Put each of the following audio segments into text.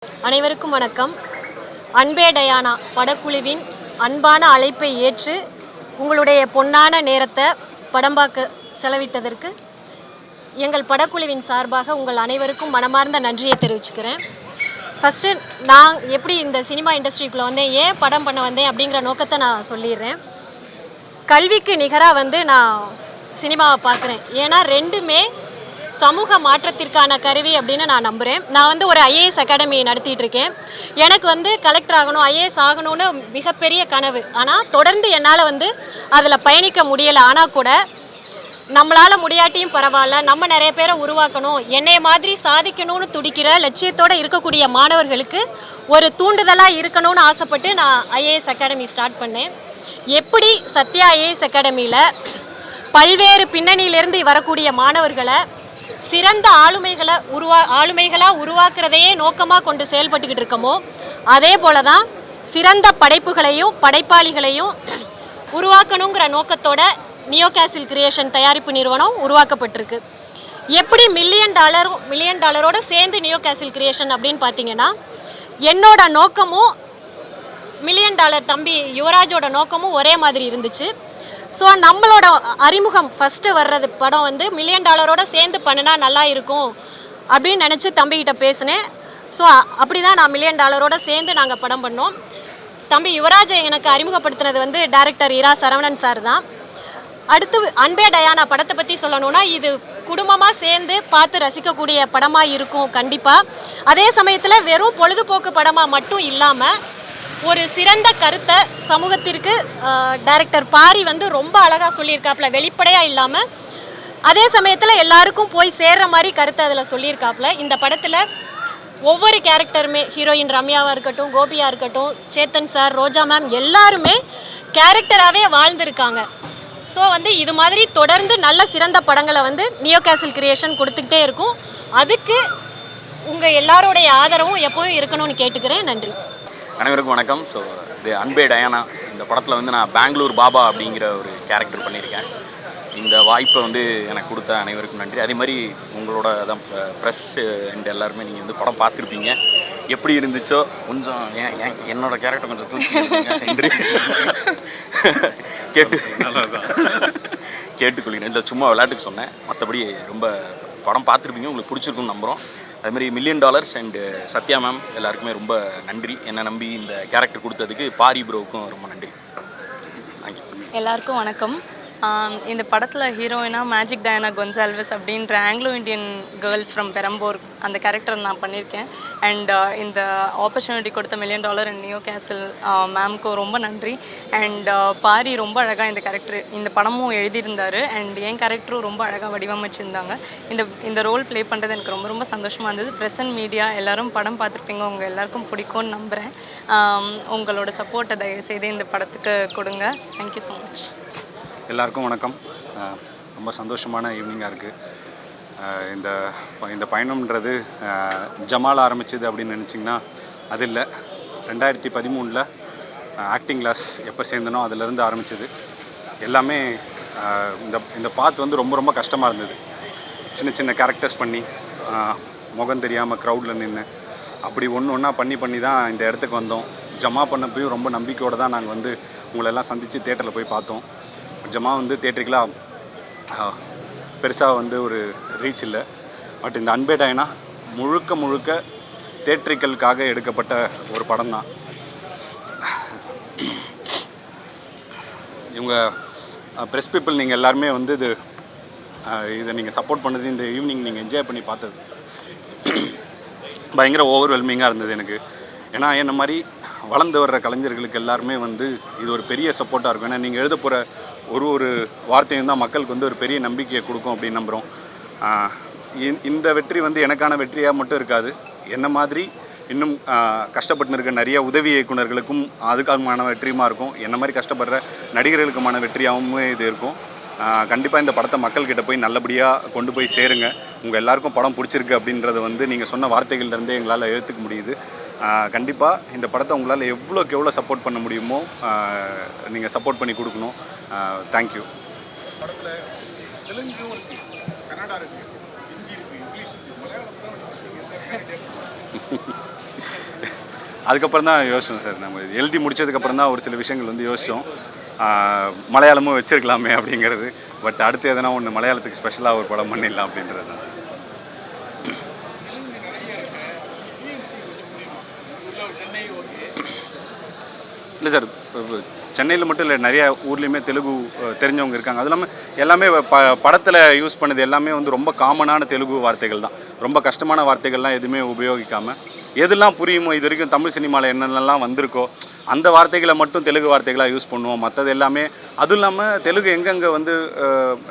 அனைவருக்கும் வணக்கம். அன்பே டயானா படக்குழுவின் அன்பான அழைப்பை ஏற்று உங்களுடைய பொன்னான நேரத்தை படம் பார்க்க செலவிட்டதற்கு எங்கள் படக்குழுவின் சார்பாக உங்கள் அனைவருக்கும் மனமார்ந்த நன்றியை தெரிவிச்சுக்கிறேன். ஃபஸ்ட்டு நான் எப்படி இந்த சினிமா இண்டஸ்ட்ரிக்குள்ளே வந்தேன், ஏன் படம் பண்ண வந்தேன் அப்படிங்கிற நோக்கத்தை நான் சொல்லிடுறேன். கல்விக்கு நிகராக நான் சினிமாவை பார்க்குறேன். ஏன்னா ரெண்டுமே சமூக மாற்றத்திற்கான கருவி அப்படின்னு நான் நம்புகிறேன். நான் ஒரு ஐஏஎஸ் அகாடமி நடத்திட்டு இருக்கேன். எனக்கு கலெக்டர் ஆகணும், ஐஏஎஸ் ஆகணும்னு மிகப்பெரிய கனவு. ஆனால் தொடர்ந்து என்னால் அதில் பயணிக்க முடியலை. ஆனால் கூட நம்மளால் முடியாட்டியும் பரவாயில்ல, நம்ம நிறைய பேரை உருவாக்கணும், என்னைய மாதிரி சாதிக்கணும்னு துடிக்கிற லட்சியத்தோடு இருக்கக்கூடிய மாணவர்களுக்கு ஒரு தூண்டுதலாக இருக்கணும்னு ஆசைப்பட்டு நான் ஐஏஎஸ் அகாடமி ஸ்டார்ட் பண்ணேன். எப்படி சத்யா ஐஏஎஸ் அகாடமியில் பல்வேறு பின்னணியிலிருந்து வரக்கூடிய மாணவர்களை சிறந்த ஆளுமைகளாக உருவாக்குறதையே நோக்கமாக கொண்டு செயல்பட்டுக்கிட்டு இருக்கோமோ, அதே போல தான் சிறந்த படைப்புகளையும் படைப்பாளிகளையும் உருவாக்கணுங்கிற நோக்கத்தோட நியோ கேசில் கிரியேஷன் தயாரிப்பு நிறுவனம் உருவாக்கப்பட்டிருக்கு. எப்படி மில்லியன் டாலரோட சேர்ந்து நியோ கேசில் கிரியேஷன் அப்படின்னு பார்த்தீங்கன்னா, என்னோட நோக்கமும் மில்லியன் டாலர் தம்பி யுவராஜோட நோக்கமும் ஒரே மாதிரி இருந்துச்சு. ஸோ நம்மளோட அறிமுகம் ஃபஸ்ட்டு வர்றது படம் மில்லியன் டாலரோட சேர்ந்து பண்ணினா நல்லா இருக்கும் அப்படின்னு நினச்சி தம்பிக்கிட்ட பேசினேன். ஸோ அப்படி தான் நான் மில்லியன் டாலரோட சேர்ந்து நாங்கள் படம் பண்ணோம். தம்பி யுவராஜை எனக்கு அறிமுகப்படுத்தினது டைரக்டர் இரா சரவணன் சார் தான். அடுத்து அன்பே டயானா படத்தை பற்றி சொல்லணும்னா, இது குடும்பமாக சேர்ந்து பார்த்து ரசிக்கக்கூடிய படமாக இருக்கும் கண்டிப்பாக. அதே சமயத்தில் வெறும் பொழுதுபோக்கு படமாக மட்டும் இல்லாமல் ஒரு சிறந்த கருத்தை சமூகத்திற்கு டைரக்டர் பாரி ரொம்ப அழகாக சொல்லியிருக்காப்புல, வெளிப்படையாக இல்லாமல் அதே சமயத்தில் எல்லாருக்கும் போய் சேர்ற மாதிரி கருத்தை அதில் சொல்லியிருக்காப்புல. இந்த படத்தில் ஒவ்வொரு கேரக்டருமே, ஹீரோயின் ரம்யாவாக இருக்கட்டும், கோபியாக இருக்கட்டும், சேத்தன் சார், ரோஜா மேம், எல்லாருமே கேரக்டராகவே வாழ்ந்துருக்காங்க. ஸோ இது மாதிரி தொடர்ந்து நல்ல சிறந்த படங்களை நியோ கேசில் கிரியேஷன் கொடுத்துக்கிட்டே இருக்கும். அதுக்கு உங்கள் எல்லாரோடைய ஆதரவும் எப்போவும் இருக்கணும்னு கேட்டுக்கிறேன். நன்றி. அனைவருக்கும் வணக்கம். ஸோ இது அன்பே டயானா இந்த படத்தில் நான் பெங்களூர் பாபா அப்படிங்கிற ஒரு கேரக்டர் பண்ணியிருக்கேன். இந்த வாய்ப்பை எனக்கு கொடுத்த அனைவருக்கும் நன்றி. அதே மாதிரி உங்களோட தான் ப்ரெஸ் அண்ட் எல்லாருமே நீங்கள் படம் பார்த்துருப்பீங்க. எப்படி இருந்துச்சோ கொஞ்சம் என்னோட கேரக்டர் கொஞ்சம் தூக்கி கேட்டுக்கொள்கிறேன். இல்லை, சும்மா விளையாட்டுக்கு சொன்னேன். மற்றபடி ரொம்ப படம் பார்த்துருப்பீங்க, உங்களுக்கு பிடிச்சிருக்குன்னு நம்புகிறோம். அதுமாதிரி million dollars and Sathya ma'am எல்லாருக்குமே ரொம்ப நன்றி. என்னை நம்பி இந்த கேரக்டர் கொடுத்ததுக்கு பாரி ப்ரோவுக்கும் ரொம்ப நன்றி. தேங்க்யூ. எல்லாருக்கும் வணக்கம். இந்த படத்தில் ஹீரோயினாக மேஜிக் டயானா கொன்சால்வஸ் அப்படின்ற Anglo Indian girl from Perambur அந்த கேரக்டர் நான் பண்ணியிருக்கேன். அண்ட் இந்த ஆப்பர்ச்சுனிட்டி கொடுத்த மில்லியன் டாலர் அண்ட் நியோ கேசில் மேம்க்கும் ரொம்ப நன்றி. அண்ட் பாரி ரொம்ப அழகாக இந்த படமும் எழுதியிருந்தார். அண்ட் என் கேரக்டரும் ரொம்ப அழகாக வடிவமைச்சிருந்தாங்க. இந்த ரோல் ப்ளே பண்ணுறது எனக்கு ரொம்ப ரொம்ப சந்தோஷமாக இருந்தது. ப்ரெஸ் அண்ட் மீடியா எல்லோரும் படம் பார்த்துருப்பீங்க, உங்கள் எல்லாருக்கும் பிடிக்கும்னு நம்புகிறேன். உங்களோட சப்போர்ட்டை தயவுசெய்து இந்த படத்துக்கு கொடுங்க. Thank you so much. எல்லாருக்கும் வணக்கம். ரொம்ப சந்தோஷமான ஈவினிங்காக இருக்குது. இந்த பயணம்ன்றது ஜமால் ஆரம்பிச்சது அப்படின்னு நினச்சிங்கன்னா அது இல்லை. 2013 ஆக்டிங் கிளாஸ் எப்போ சேர்ந்தனோ அதிலேருந்து ஆரம்பிச்சது. எல்லாமே இந்த பாத் ரொம்ப ரொம்ப கஷ்டமாக இருந்தது. சின்ன சின்ன கேரக்டர்ஸ் பண்ணி முகம் தெரியாமல் க்ரௌடில் நின்று அப்படி ஒன்றா பண்ணி தான் இந்த இடத்துக்கு வந்தோம். ஜமா பண்ணப்பையும் ரொம்ப நம்பிக்கையோடு தான் நாங்கள் உங்களெல்லாம் சந்தித்து தேட்டரில் போய் பார்த்தோம். ஜமா தேட்டருக்கெலாம் பெருசாக ஒரு ரீச் இல்லை. பட் இந்த அன்பே டயானா முழுக்க தேட்டரிக்கலுக்காக எடுக்கப்பட்ட ஒரு படம் தான். இவங்க ப்ரெஸ் பீப்புள் நீங்கள் எல்லாருமே இதை நீங்கள் சப்போர்ட் பண்ணது, இந்த ஈவினிங் நீங்கள் என்ஜாய் பண்ணி பார்த்தது பயங்கர ஓவர்வெல்மிங்காக இருந்தது எனக்கு. ஏன்னா என்ன மாதிரி வளர்ந்து வர்ற கலைஞர்களுக்கு எல்லாருமே இது ஒரு பெரிய சப்போர்ட்டாக இருக்கும். ஏன்னா நீங்கள் எழுத போகிற ஒரு வார்த்தையும் தான் மக்களுக்கு ஒரு பெரிய நம்பிக்கையை கொடுக்கும் அப்படின்னு நம்புகிறோம். இந்த வெற்றி எனக்கான வெற்றியாக மட்டும் இருக்காது, என்ன மாதிரி இன்னும் கஷ்டப்பட்டு இருக்க நிறைய உதவி இயக்குநர்களுக்கும் அதுக்கான வெற்றியுமா இருக்கும். என்ன மாதிரி கஷ்டப்படுற நடிகர்களுக்குமான வெற்றியாகவும் இது இருக்கும். கண்டிப்பாக இந்த படத்தை மக்கள்கிட்ட போய் நல்லபடியாக கொண்டு போய் சேருங்க. உங்கள் எல்லாருக்கும் படம் பிடிச்சிருக்கு அப்படின்றத நீங்கள் சொன்ன வார்த்தைகள்லேருந்தே எங்களால் எழுத்துக்க முடியுது. கண்டிப்பாக இந்த படத்தை உங்களால் எவ்வளோக்கு எவ்வளோ சப்போர்ட் பண்ண முடியுமோ நீங்கள் சப்போர்ட் பண்ணி கொடுக்கணும். தேங்க்யூ. படத்தில் தெலுங்கும் இருக்குது, கன்னடா இருக்குது, ஹிந்தி இருக்குது, இங்கிலீஷ் இருக்குது, மலையாளம் அதுக்கப்புறம் தான் யோசிச்சோம் சார். நம்ம எழுதி முடிச்சதுக்கப்புறம் தான் ஒரு சில விஷயங்கள் வந்து யோசித்தோம். மலையாளமும் வச்சிருக்கலாமே அப்படிங்கிறது. பட் அடுத்து எதனா ஒன்று மலையாளத்துக்கு ஸ்பெஷலாக ஒரு படம் பண்ணிடலாம் அப்படின்றது தான். இல்லை சார், சென்னையில் மட்டும் இல்லை, நிறையா ஊர்லேயுமே தெலுங்கு தெரிஞ்சவங்க இருக்காங்க. அது இல்லாமல் எல்லாமே படத்தில் யூஸ் பண்ணது எல்லாமே வந்து ரொம்ப காமனான தெலுங்கு வார்த்தைகள் தான். ரொம்ப கஷ்டமான வார்த்தைகள்லாம் எதுவுமே உபயோகிக்காமல் எதெல்லாம் புரியுமோ, இது வரைக்கும் தமிழ் சினிமாவில் என்னென்னலாம் வந்திருக்கோ அந்த வார்த்தைகளை மட்டும் தெலுங்கு வார்த்தைகளாக யூஸ் பண்ணுவோம். மற்றது எல்லாமே அதுவும் இல்லாமல் தெலுங்கு எங்கெங்கே வந்து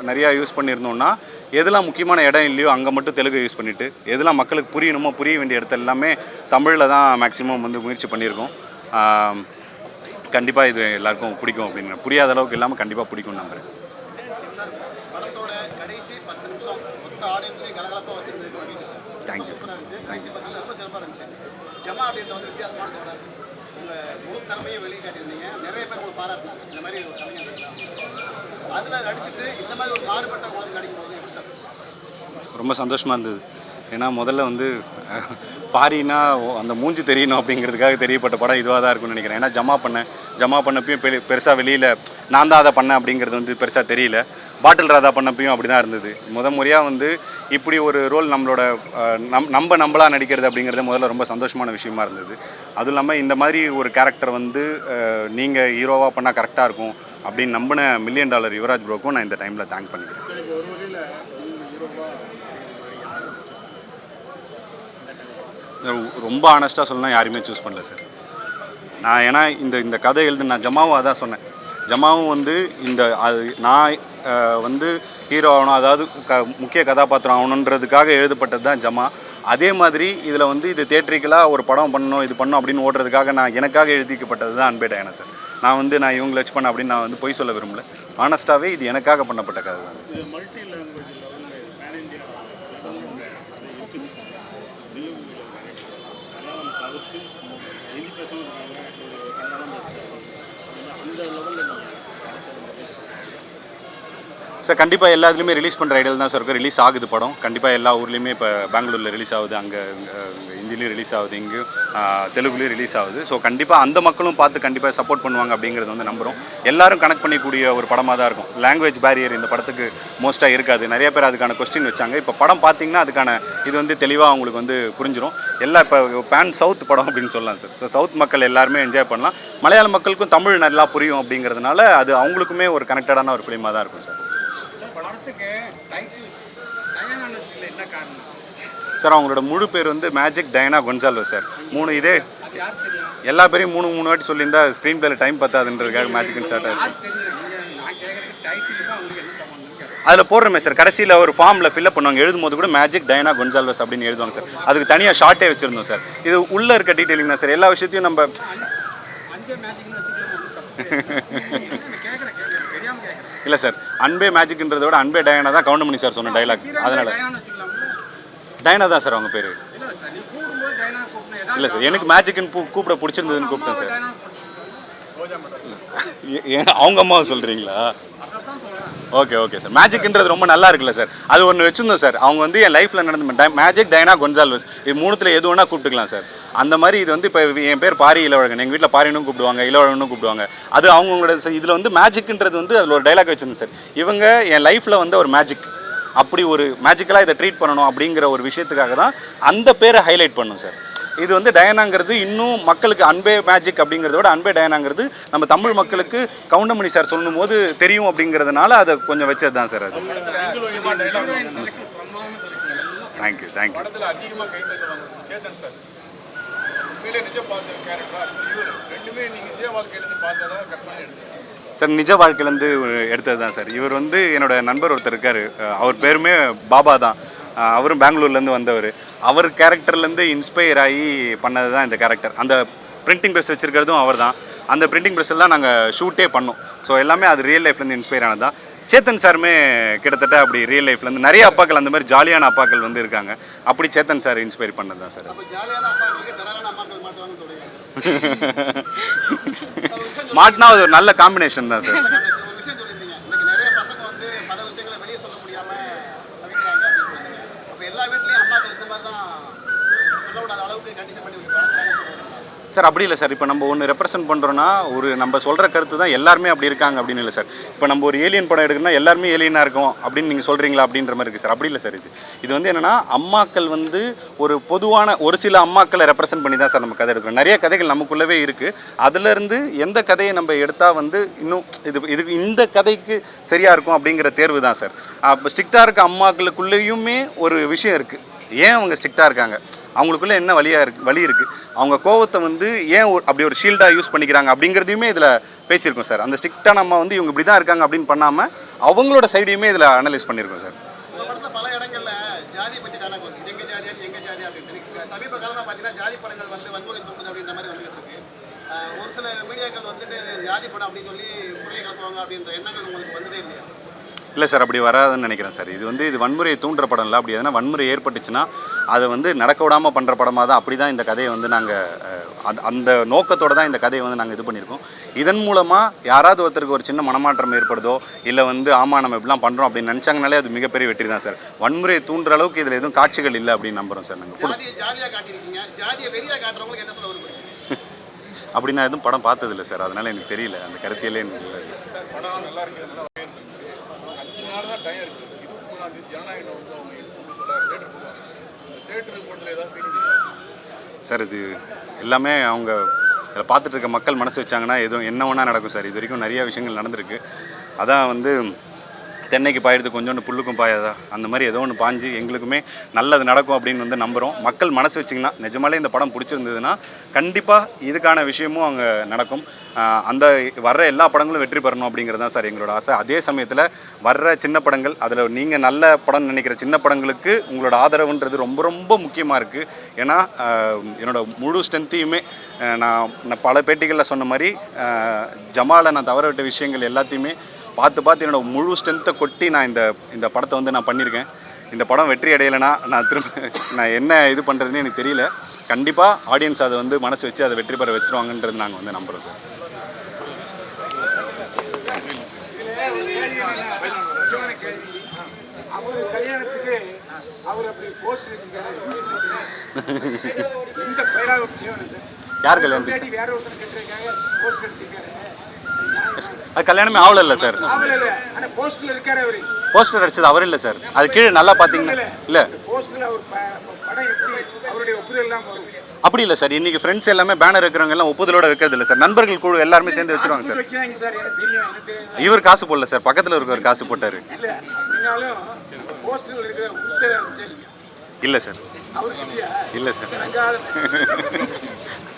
நிறையா யூஸ் பண்ணியிருந்தோம்னா, எதெல்லாம் முக்கியமான இடம் இல்லையோ அங்கே மட்டும் தெலுங்கு யூஸ் பண்ணிவிட்டு, எதெல்லாம் மக்களுக்கு புரியணுமோ புரிய வேண்டிய இடத்துல எல்லாமே தமிழில் தான் மேக்ஸிமம் வந்து முயற்சி பண்ணியிருக்கோம். கண்டிப்பாக இது எல்லாருக்கும் பிடிக்கும் அப்படின்னு, புரியாத அளவுக்கு இல்லாமல் கண்டிப்பாக பிடிக்கும்னு நம்புகிறேன். Thank you thank you. ரொம்ப சந்தோஷமாக இருந்தது. ஏன்னா முதல்ல வந்து பாரினா அந்த மூஞ்சி தெரியணும் அப்படிங்கிறதுக்காக தெரியப்பட்ட படம் இதுவாக தான் இருக்கும்னு நினைக்கிறேன். ஏன்னா ஜமா பண்ணப்பையும் பெருசாக வெளியில் நான் தான் அதை பண்ணேன் அப்படிங்கிறது வந்து பெருசாக தெரியல. பாட்டில் ராதா பண்ணப்பையும் அப்படி தான் இருந்தது. முறையாக வந்து இப்படி ஒரு ரோல் நம்மளோட நம்மளாக நடிக்கிறது அப்படிங்கிறது முதல்ல ரொம்ப சந்தோஷமான விஷயமா இருந்தது. அதுவும் இல்லாமல் இந்த மாதிரி ஒரு கேரக்டர் வந்து நீங்கள் ஹீரோவாக பண்ணால் கரெக்டாக இருக்கும் அப்படின்னு நம்பின $1 மில்லியன் யுவராஜ் ப்ரோக்கும் நான் இந்த டைமில் தேங்க் பண்ணிக்கிறேன். ரொம்ப ஆனஸ்ட்டாக சொல்லலாம், யாருமே சூஸ் பண்ணல சார். நான் ஏன்னா இந்த கதை எழுது நான் ஜமாவும் அதான் சொன்னேன். ஜமாவும் வந்து நான் வந்து ஹீரோ ஆகணும், அதாவது முக்கிய கதாபாத்திரம் ஆகணுன்றதுக்காக எழுதப்பட்டது தான் ஜமா. அதே மாதிரி இதில் வந்து இது தியேட்ரிக்கலாக ஒரு படம் பண்ணணும், இது பண்ணணும் அப்படின்னு ஓடுறதுக்காக எனக்காக எழுதிக்கப்பட்டது தான் அன்பே டயானா சார். நான் இவங்களை வச்சு பண்ண அப்படின்னு நான் வந்து பொய் சொல்ல விரும்பல. ஆனஸ்ட்டாகவே இது எனக்காக பண்ணப்பட்ட கதை தான் சார். சார் கண்டிப்பாக எல்லா இதுலேயுமே ரிலீஸ் பண்ணுற ஐடியா தான் சார் இருக்குது. ரிலீஸ் ஆகுது படம். கண்டிப்பாக எல்லா ஊர்லேயுமே இப்போ பெங்களூரில் ரிலீஸ் ஆகுது, அங்கே ஹிந்திலையும் ரிலீஸ் ஆகுது, இங்கேயும் தெலுங்குலேயும் ரிலீஸ் ஆகுது. ஸோ கண்டிப்பாக அந்த மக்களும் பார்த்து கண்டிப்பாக சப்போர்ட் பண்ணுவாங்க அப்படிங்கிறது வந்து நம்புகிறோம். எல்லாரும் கனெக்ட் பண்ணிக்கூடிய ஒரு படமாக தான் இருக்கும். லாங்குவேஜ் பேரியர் இந்த படத்துக்கு மோஸ்ட்டாக இருக்காது. நிறைய பேர் அதுக்கான கொஸ்டின் வச்சாங்க. இப்போ படம் பார்த்திங்கன்னா அதுக்கான இது வந்து தெளிவாக அவங்களுக்கு வந்து புரிஞ்சிடும். எல்லாம் இப்போ பேன் சவுத் படம் அப்படின்னு சொல்லலாம் சார். ஸோ சவுத் மக்கள் எல்லாருமே என்ஜாய் பண்ணலாம். மலையாள மக்களுக்கும் தமிழ் நல்லா புரியும் அப்படிங்கிறதுனால அது அவங்களுக்குமே ஒரு கனெக்டடான ஒரு ஃபிலிமாக தான் இருக்கும் சார். சார் அவங்களோட முழு பேர் வந்து மேஜிக் டயானா கொன்சால்வஸ் சார். 3 இதே எல்லா பேரையும் 3 வாட்டி சொல்லியிருந்தா ஸ்க்ரீன் பிளேல டைம் பத்தாதுன்றதுக்காக மேஜிக்னு ஸ்டார்ட் ஆகிடுச்சு. அதில் போடுறமே சார், கடைசியில் ஒரு ஃபார்மில் ஃபில்அப் பண்ணுவாங்க. எழுதும் போது கூட மேஜிக் டயானா கொன்சால்வஸ் அப்படின்னு எழுதுவாங்க சார். அதுக்கு தனியாக ஷார்ட்டே வச்சுருந்தோம் சார். இது உள்ளே இருக்க டீட்டெயிலிங் தான் சார். எல்லா விஷயத்தையும் நம்ம இல்லை சார், அன்பே மேஜிக்ன்றதை விட அன்பே டயானா தான் கவுண்டமணி சார் சொன்ன டைலாக். அதனால் டயானா தான் சார் அவங்க பேர். இல்லை சார், எனக்கு மேஜிக்னு கூப்பிட பிடிச்சிருந்ததுன்னு கூப்பிட்டேன் சார். அவங்க அம்மாவை சொல்கிறீங்களா? Okay sir. மேஜிக்ன்றது ரொம்ப நல்லா இருக்குல்ல சார். அது ஒன்று வச்சுருந்தோம் சார். அவங்க வந்து என் லைஃப்பில் நடந்த மேஜிக் டயானா கொன்சால்வஸ் இது 3த்தில் எது வேணால் கூப்பிட்டுக்கலாம் சார். அந்த மாதிரி இது வந்து இப்போ என் பேர் பாரி இளவழகன், எங்கள் வீட்டில் பாரினும் கூப்பிடுவாங்க, இளவழகனும் கூப்பிடுவாங்க. அது அவங்களோட இதில் வந்து மேஜிக்ன்றது வந்து அதில் ஒரு டைலாக் வச்சுருந்தேன் சார். இவங்க என் லைஃப்பில் வந்து ஒரு மேஜிக், அப்படி ஒரு மேஜிக்கலாக இதை ட்ரீட் பண்ணணும் அப்படிங்கிற ஒரு விஷயத்துக்காக தான் அந்த பேரை ஹைலைட் பண்ணும் சார். இது வந்து டயானாங்கிறது இன்னும் மக்களுக்கு அன்பே மேஜிக் அப்படிங்கிறத விட அன்பே டயானாங்கிறது நம்ம தமிழ் மக்களுக்கு கவுண்டமணி சார் சொல்லும் போது தெரியும் அப்படிங்கிறதுனால அதை கொஞ்சம் வச்சது தான் சார். அது தேங்க்யூ. சார் நிஜ வாழ்க்கையிலேருந்து எடுத்தது தான் சார். இவர் வந்து என்னோட நண்பர் ஒருத்தர் இருக்கார், அவர் பேருமே பாபா தான். அவரும் பெங்களூர்லேருந்து வந்தவர். அவர் கேரக்டர்லேருந்து இன்ஸ்பயர் ஆகி பண்ணது தான் இந்த கேரக்டர். அந்த பிரிண்டிங் ப்ரெஸ் வச்சுருக்கிறதும் அவர் தான். அந்த பிரிண்டிங் ப்ரெஸ்ஸில் தான் நாங்கள் ஷூட்டே பண்ணோம். ஸோ எல்லாமே அது ரியல் லைஃப்லேருந்து இன்ஸ்பயர் ஆனது தான். சேத்தன் சாருமே கிட்டத்தட்ட அப்படி ரியல் லைஃப்லேருந்து நிறைய அப்பாக்கள் அந்த மாதிரி ஜாலியான அப்பாக்கள் வந்து இருக்காங்க. அப்படி சேத்தன் சார் இன்ஸ்பயர் பண்ணது தான் சார். மாட்டினா அது ஒரு நல்ல காம்பினேஷன் தான் சார். எல்லா வீட்லயும் அம்மா இந்த மாதிரி தான் சொல்ல விடாத அளவுக்கு கண்டிஷன் பண்ணி சார் அப்படி இல்லை சார். இப்போ நம்ம ஒன்று ரெப்ரசென்ட் பண்ணுறோன்னா ஒரு நம்ம சொல்கிற கருத்து தான் எல்லாருமே அப்படி இருக்காங்க அப்படின்னு இல்லை சார். இப்போ நம்ம ஒரு ஏலியன் படம் எடுக்கணும்னா எல்லாருமே ஏலியனாக இருக்கும் அப்படின்னு நீங்கள் சொல்கிறீங்களா அப்படின்ற மாதிரி இருக்குது சார். அப்படி இல்லை சார். இது வந்து என்னென்னா அம்மாக்கள் வந்து ஒரு பொதுவான ஒரு சில அம்மாக்களை ரெப்ரசென்ட் பண்ணி தான் சார் நம்ம கதை எடுக்கிறோம். நிறைய கதைகள் நமக்குள்ளவே இருக்குது. அதுலேருந்து எந்த கதையை நம்ம எடுத்தால் வந்து இன்னும் இதுக்கு இந்த கதைக்கு சரியாக இருக்கும் அப்படிங்கிற தேர்வு தான் சார். இப்போ ஸ்ட்ரிக்டாக இருக்க அம்மாக்களுக்குள்ளேயுமே ஒரு விஷயம் இருக்குது. ஏன் அவங்க ஸ்ட்ரிக்டாக இருக்காங்க, அவங்களுக்குள்ளே என்ன வழி இருக்குது, அவங்க கோவத்தை வந்து ஏன் அப்படி ஒரு ஷீல்டாக யூஸ் பண்ணிக்கிறாங்க அப்படிங்கிறதையுமே இதில் பேசியிருக்கோம் சார். அந்த ஸ்ட்ரிக்டான அம்மா வந்து இவங்க இப்படி தான் இருக்காங்க அப்படின்னு பண்ணாமல் அவங்களோட சைடையுமே இதில் அனலைஸ் பண்ணியிருக்கோம் சார். பல இடங்கள்ல ஜாதி பற்றி தானே எங்க ஜாதியா எங்க ஜாதியா அப்படின்னு சமீப காலமாக பார்த்தீங்கன்னா ஜாதி படங்கள் வந்து வன்முறை தூண்டுது அப்படின்ற மாதிரி வந்துட்டு இருக்கு. ஒரு சில மீடியாக்கள் வந்துட்டு ஜாதி படம் அப்படின்னு சொல்லி புள்ளி கலப்புவாங்க அப்படின்ற எண்ணங்கள் உங்களுக்கு வந்ததே இல்லையா? இல்லை சார், அப்படி வராதுன்னு நினைக்கிறேன் சார். இது வன்முறையை தூண்டுற படம் இல்லை. அப்படி எதனா வன்முறை ஏற்பட்டுச்சுன்னா அதை வந்து நடக்க விடாமல் பண்ணுற படமாக தான் அப்படி தான் இந்த கதையை வந்து நாங்கள் அந்த நோக்கத்தோடு தான் இந்த கதையை வந்து நாங்கள் இது பண்ணியிருக்கோம். இதன் மூலமாக யாராவது ஒருத்தருக்கு ஒரு சின்ன மனமாற்றம் ஏற்படுதோ இல்லை வந்து ஆமாம் நம்ம இப்படிலாம் பண்ணுறோம் அப்படின்னு நினச்சாங்கனாலே அது மிகப்பெரிய வெற்றி தான் சார். வன்முறையை தூண்டுற அளவுக்கு இதில் எதுவும் காட்சிகள் இல்லை அப்படின்னு நம்புகிறோம் சார். நாங்கள் ஜாலியாக காட்டியிருக்கீங்க, ஜாதியை வெறியாக காட்டுறவங்களுக்கு என்ன சொல்ல விரும்புறீங்க? அப்படி நான் எதுவும் படம் பார்த்ததில்லை சார். அதனால் எனக்கு தெரியல, அந்த கருத்தியலே எனக்கு இல்லை. சார் இது எல்லாமே அவங்க இதில் பார்த்துட்டு இருக்க மக்கள் மனசு வச்சாங்கன்னா எதுவும் என்ன ஒன்றா நடக்கும் சார். இது வரைக்கும் நிறைய விஷயங்கள் நடந்திருக்கு. அதான் வந்து தென்னைக்கு பாயிடுது கொஞ்சோண்டு புல்லுக்கும் பாயாதா, அந்த மாதிரி ஏதோ ஒன்று பாஞ்சு எங்களுக்குமே நல்லது நடக்கும் அப்படின்னு வந்து நம்புகிறோம். மக்கள் மனசு வச்சிங்கன்னா நிஜமாலே இந்த படம் பிடிச்சிருந்ததுன்னா கண்டிப்பாக இதுக்கான விஷயமும் அங்கே நடக்கும். அந்த வர்ற எல்லா படங்களும் வெற்றி பெறணும் அப்படிங்கிறது தான் சார் எங்களோட ஆசை. அதே சமயத்தில் வர்ற சின்ன படங்கள், அதில் நீங்கள் நல்ல படம் நினைக்கிற சின்ன படங்களுக்கு உங்களோட ஆதரவுன்றது ரொம்ப ரொம்ப முக்கியமாக இருக்குது. ஏன்னா என்னோடய முழு ஸ்ட்ரென்த்தையுமே நான் பல பேட்டிகளில் சொன்ன மாதிரி ஜமாலை நான் தவற விட்ட விஷயங்கள் எல்லாத்தையுமே பார்த்து என்னோடய முழு ஸ்ட்ரென்த்தை கொட்டி நான் இந்த படத்தை வந்து நான் பண்ணியிருக்கேன். இந்த படம் வெற்றி அடையலைன்னா நான் என்ன இது பண்ணுறதுன்னு எனக்கு தெரியல. கண்டிப்பாக ஆடியன்ஸ் அதை வந்து மனசு வச்சு அதை வெற்றி பெற வச்சுருவாங்கன்றது நாங்கள் வந்து நம்புகிறோம் சார். கல்யாணத்துக்கு அவர் அப்படி போஸ்ட் யார் கல்யாணத்துக்கு? வேற ஒருத்தர் கேட்டிருக்காங்க, போஸ்ட் அடிச்சிருக்காரு. அது கல்யாணமே ஆகல இல்லை சார். போஸ்டர் அடிச்சது அவர் இல்லை சார். அது கீழே நல்லா பார்த்தீங்கன்னா இல்லை அப்படி இல்லை சார். இன்னைக்கு ஃப்ரெண்ட்ஸ் எல்லாமே பேனர் வைக்கிறவங்க எல்லாம் ஒப்புதலோட வைக்கிறது இல்லை சார். நண்பர்கள் குழு எல்லாருமே சேர்ந்து வச்சிருவாங்க சார். இவர் காசு போடல சார், பக்கத்தில் இருக்கவர் காசு போட்டார். இல்லை சார், இல்லை சார்.